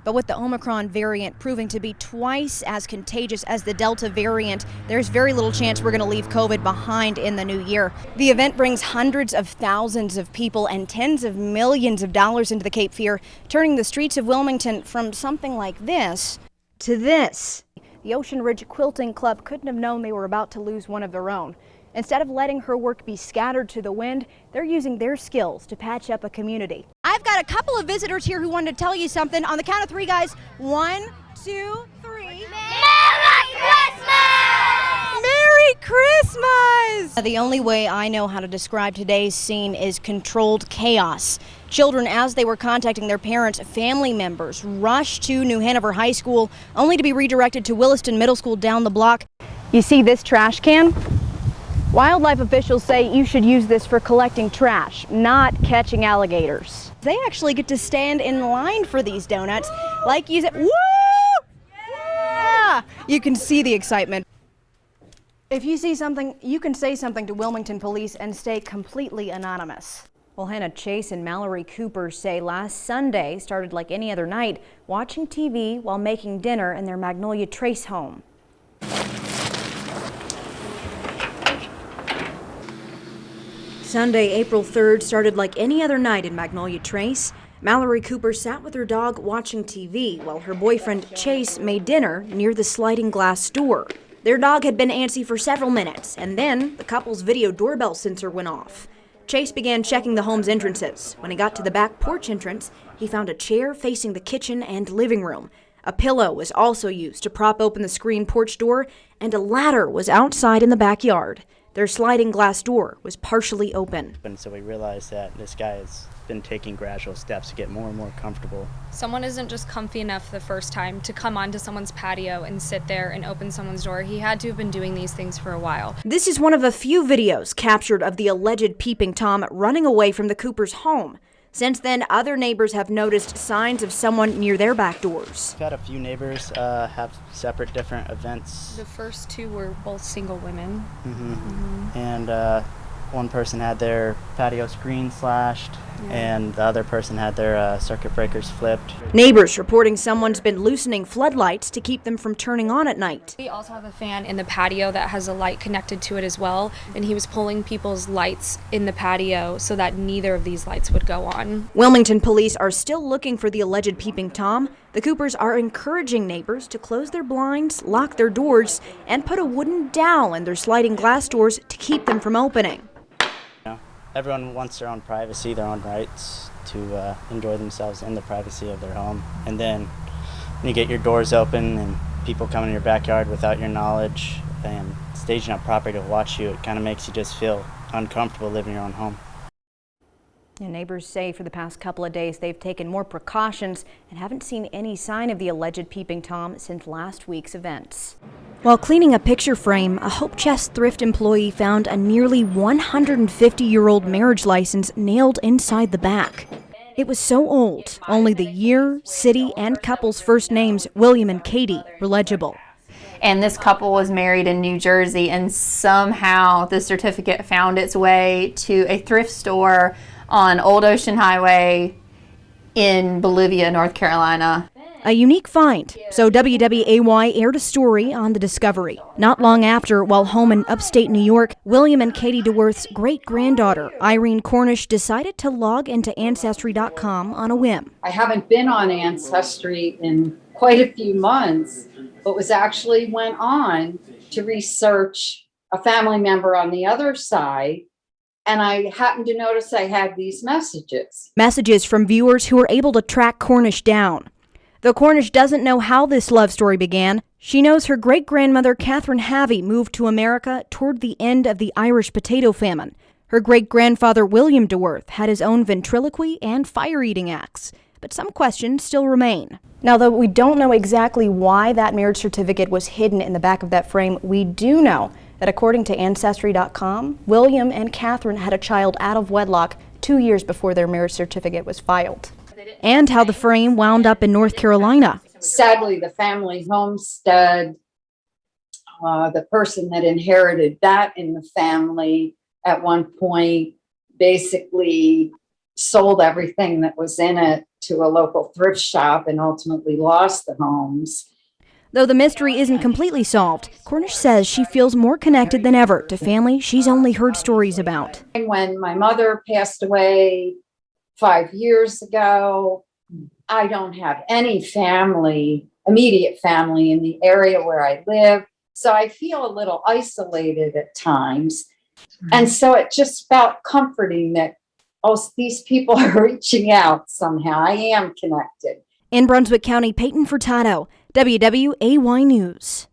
But with the Omicron variant proving to be twice as contagious as the Delta variant, there's very little chance we're going to leave COVID behind in the new year. The event brings hundreds of thousands of people and tens of millions of dollars into the Cape Fear, turning the streets of Wilmington from something like this to this. The Ocean Ridge Quilting Club couldn't have known they were about to lose one of their own. Instead of letting her work be scattered to the wind, they're using their skills to patch up a community. I've got a couple of visitors here who wanted to tell you something. On the count of three, guys. 1, 2, 3. Merry Christmas! Merry Christmas! The only way I know how to describe today's scene is controlled chaos. Children, as they were contacting their parents, family members, rushed to New Hanover High School, only to be redirected to Williston Middle School down the block. You see this trash can? Wildlife officials say you should use this for collecting trash, not catching alligators. They actually get to stand in line for these donuts. Like you said, woo! Yeah! You can see the excitement. If you see something, you can say something to Wilmington police and stay completely anonymous. Well, Hannah Chase and Mallory Cooper say last Sunday started like any other night, watching TV while making dinner in their Magnolia Trace home. Sunday, April 3rd started like any other night in Magnolia Trace. Mallory Cooper sat with her dog watching TV while her boyfriend Chase made dinner near the sliding glass door. Their dog had been antsy for several minutes, and then the couple's video doorbell sensor went off. Chase began checking the home's entrances. When he got to the back porch entrance, he found a chair facing the kitchen and living room. A pillow was also used to prop open the screen porch door, and a ladder was outside in the backyard. Their sliding glass door was partially open. And so we realized that this guy has been taking gradual steps to get more and more comfortable. Someone isn't just comfy enough the first time to come onto someone's patio and sit there and open someone's door. He had to have been doing these things for a while. This is one of a few videos captured of the alleged Peeping Tom running away from the Coopers' home. Since then, other neighbors have noticed signs of someone near their back doors. We've had a few neighbors have separate different events. The first two were both single women. And one person had their patio screen slashed, and the other person had their circuit breakers flipped. Neighbors reporting someone's been loosening floodlights to keep them from turning on at night. We also have a fan in the patio that has a light connected to it as well, and he was pulling people's lights in the patio so that neither of these lights would go on. Wilmington police are still looking for the alleged Peeping Tom. The Coopers are encouraging neighbors to close their blinds, lock their doors, and put a wooden dowel in their sliding glass doors to keep them from opening. Everyone wants their own privacy, their own rights to enjoy themselves in the privacy of their home. And then when you get your doors open and people come in your backyard without your knowledge and staging up property to watch you, it kind of makes you just feel uncomfortable living in your own home. And neighbors say for the past couple of days they've taken more precautions and haven't seen any sign of the alleged Peeping Tom since last week's events. While cleaning a picture frame, a Hope Chest thrift employee found a nearly 150-year-old marriage license nailed inside the back. It was so old, only the year, city, and couple's first names, William and Katie, were legible. And this couple was married in New Jersey, and somehow the certificate found its way to a thrift store on Old Ocean Highway in Bolivia, North Carolina. A unique find, so WWAY aired a story on the discovery. Not long after, while home in upstate New York, William and Katie DeWorth's great-granddaughter, Irene Cornish, decided to log into Ancestry.com on a whim. I haven't been on Ancestry in quite a few months, but went on to research a family member on the other side, and I happened to notice I had these messages. Messages from viewers who were able to track Cornish down. Though Cornish doesn't know how this love story began, she knows her great-grandmother Catherine Havey moved to America toward the end of the Irish potato famine. Her great-grandfather William DeWorth had his own ventriloquy and fire-eating acts, but some questions still remain. Now, though we don't know exactly why that marriage certificate was hidden in the back of that frame, we do know that according to Ancestry.com, William and Catherine had a child out of wedlock 2 years before their marriage certificate was filed. And how the frame wound up in North Carolina. Sadly, the family homestead, the person that inherited that in the family at one point basically sold everything that was in it to a local thrift shop and ultimately lost the homes. Though the mystery isn't completely solved, Cornish says she feels more connected than ever to family she's only heard stories about. When my mother passed away 5 years ago, I don't have any family, immediate family in the area where I live. So I feel a little isolated at times. And so it just felt comforting that, oh, these people are reaching out somehow. I am connected. In Brunswick County, Peyton Furtado, WWAY News.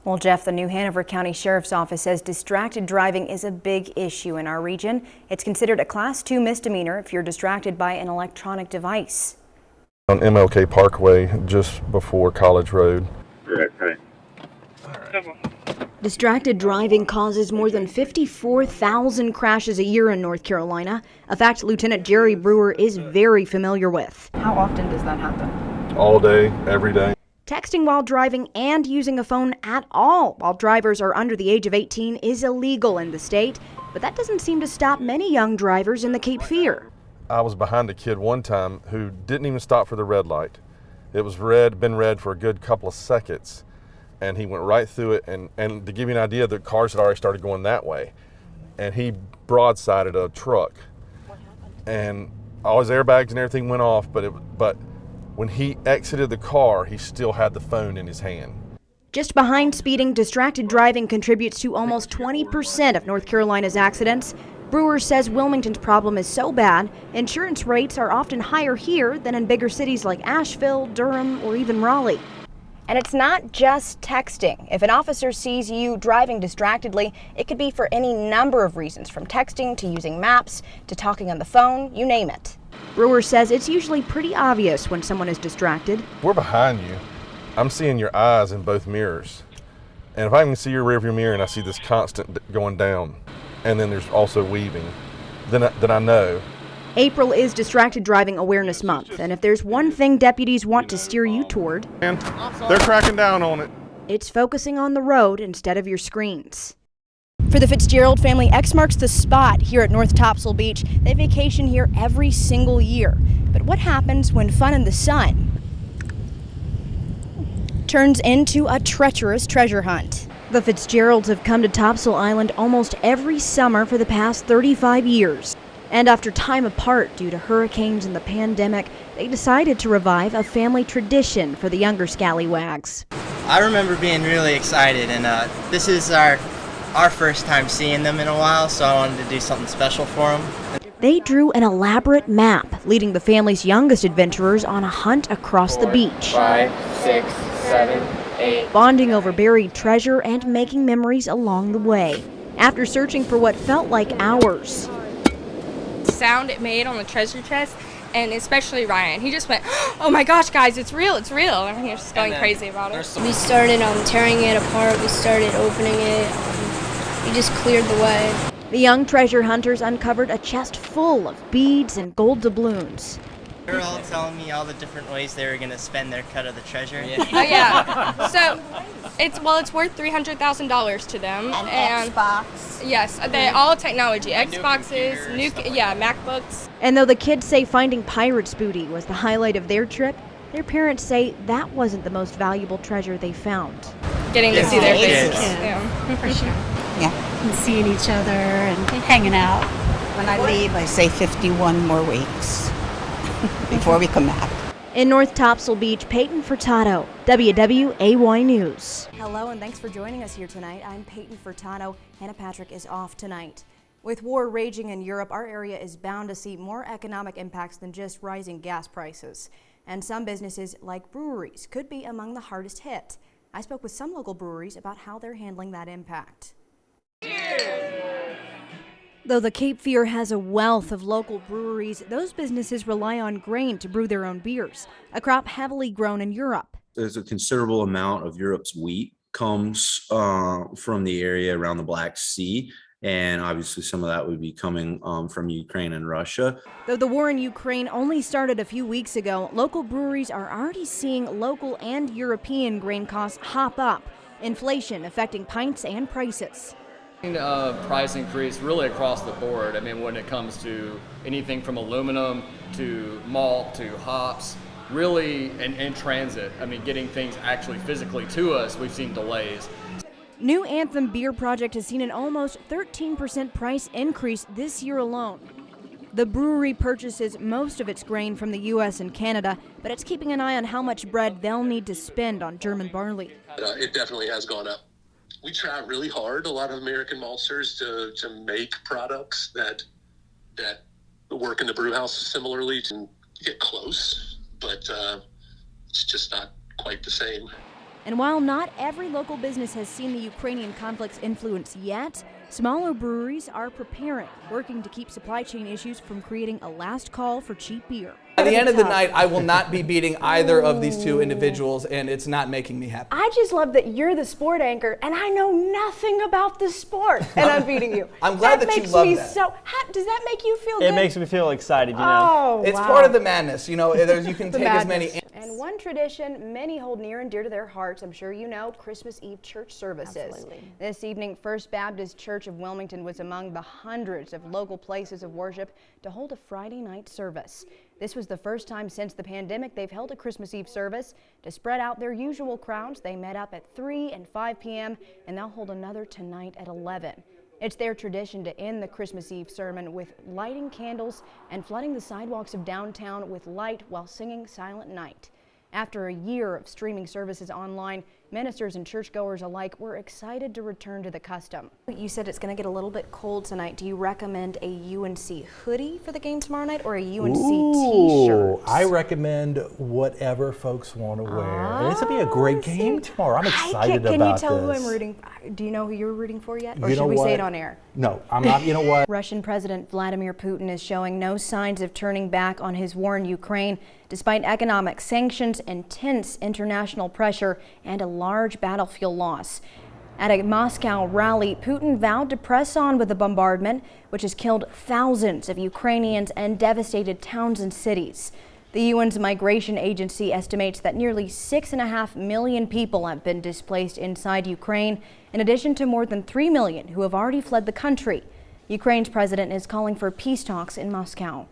Well, Jeff, the New Hanover County Sheriff's Office says distracted driving is a big issue in our region. It's considered a Class 2 misdemeanor if you're distracted by an electronic device. On MLK Parkway, just before College Road. Okay. Distracted driving causes more than 54,000 crashes a year in North Carolina, a fact Lieutenant Jerry Brewer is very familiar with. How often does that happen? All day, every day. Texting while driving and using a phone at all while drivers are under the age of 18 is illegal in the state, but that doesn't seem to stop many young drivers in the Cape Fear. I was behind a kid one time who didn't even stop for the red light. It was been red for a good couple of seconds, and he went right through it, and to give you an idea, the cars had already started going that way, and he broadsided a truck. What happened? And all his airbags and everything went off, but when he exited the car, he still had the phone in his hand. Just behind speeding, distracted driving contributes to almost 20% of North Carolina's accidents. Brewer says Wilmington's problem is so bad, insurance rates are often higher here than in bigger cities like Asheville, Durham, or even Raleigh. And it's not just texting. If an officer sees you driving distractedly, it could be for any number of reasons, from texting to using maps to talking on the phone, you name it. Brewer says it's usually pretty obvious when someone is distracted. We're behind you. I'm seeing your eyes in both mirrors. And if I can see your rearview mirror and I see this constant going down, and then there's also weaving, then I know. April is Distracted Driving Awareness Month, and if there's one thing deputies want to steer you toward, And they're cracking down on it. it's focusing on the road instead of your screens. For the Fitzgerald family, X marks the spot here at North Topsail Beach. They vacation here every single year. But what happens when fun in the sun turns into a treacherous treasure hunt? The Fitzgeralds have come to Topsail Island almost every summer for the past 35 years. And after time apart due to hurricanes and the pandemic, they decided to revive a family tradition for the younger scallywags. I remember being really excited, and this is our first time seeing them in a while, so I wanted to do something special for them. They drew an elaborate map, leading the family's youngest adventurers on a hunt across the beach. 5, 6, 7, 8. Bonding over buried treasure and making memories along the way. After searching for what felt like hours, Sound it made on the treasure chest, and especially Ryan. He just went, "Oh my gosh, guys, it's real, it's real." And he was just going crazy about it. We started tearing it apart. We started opening it. We just cleared the way. the young treasure hunters uncovered a chest full of beads and gold doubloons. They were all telling me all the different ways they were going to spend their cut of the treasure. Oh yeah. So it's worth $300,000 to them. And Xbox. Yes, they all technology, Xboxes, MacBooks. And though the kids say finding pirates' booty was the highlight of their trip, their parents say that wasn't the most valuable treasure they found. Getting to see their faces. Yeah, for sure. Yeah, and seeing each other and hanging out. When I leave, I say 51 more weeks before we come back. In North Topsail Beach, Peyton Furtado, WWAY News. Hello and thanks for joining us here tonight. I'm Peyton Furtado. Hannah Patrick is off tonight. With war raging in Europe, our area is bound to see more economic impacts than just rising gas prices. And some businesses, like breweries, could be among the hardest hit. I spoke with some local breweries about how they're handling that impact. Though the Cape Fear has a wealth of local breweries, those businesses rely on grain to brew their own beers, a crop heavily grown in Europe. There's a considerable amount of Europe's wheat comes from the area around the Black Sea, and obviously some of that would be coming from Ukraine and Russia. Though the war in Ukraine only started a few weeks ago, local breweries are already seeing local and European grain costs hop up, inflation affecting pints and prices. Price increase really across the board. I mean, when it comes to anything from aluminum to malt to hops, really, and in transit. I mean, getting things actually physically to us, we've seen delays. New Anthem Beer Project has seen an almost 13% price increase this year alone. The brewery purchases most of its grain from the U.S. and Canada, but it's keeping an eye on how much bread they'll need to spend on German barley. It definitely has gone up. We try really hard, a lot of American maltsters, to make products that work in the brew house similarly to get close, but it's just not quite the same. And while not every local business has seen the Ukrainian conflict's influence yet, smaller breweries are preparing, working to keep supply chain issues from creating a last call for cheap beer. At the end of the night, I will not be beating either of these two individuals, and it's not making me happy. I just love that you're the sport anchor, and I know nothing about the sport, and I'm beating you. I'm glad that you love that. Does that make you feel good? It makes me feel excited, you know. Oh, it's part of the madness, you know. You can take as many. And one tradition many hold near and dear to their hearts, I'm sure you know, Christmas Eve church services. Absolutely. This evening, First Baptist Church of Wilmington was among the hundreds of local places of worship to hold a Friday night service. This was the first time since the pandemic they've held a Christmas Eve service. To spread out their usual crowds, they met up at 3 and 5 p.m. and they'll hold another tonight at 11. It's their tradition to end the Christmas Eve sermon with lighting candles and flooding the sidewalks of downtown with light while singing Silent Night. After a year of streaming services online, ministers and churchgoers alike were excited to return to the custom. You said it's going to get a little bit cold tonight. Do you recommend a UNC hoodie for the game tomorrow night or a UNC t-shirt? I recommend whatever folks want to wear. It's going to be a great game tomorrow. I'm excited about this. Can you tell who I'm rooting for? Do you know who you're rooting for yet? Or should we say it on air? No, I'm not. You know what? Russian President Vladimir Putin is showing no signs of turning back on his war in Ukraine, despite economic sanctions, intense international pressure, and a large battlefield loss. At a Moscow rally, Putin vowed to press on with the bombardment, which has killed thousands of Ukrainians and devastated towns and cities. The UN's migration agency estimates that nearly 6.5 million people have been displaced inside Ukraine, in addition to more than 3 million who have already fled the country. Ukraine's president is calling for peace talks in Moscow.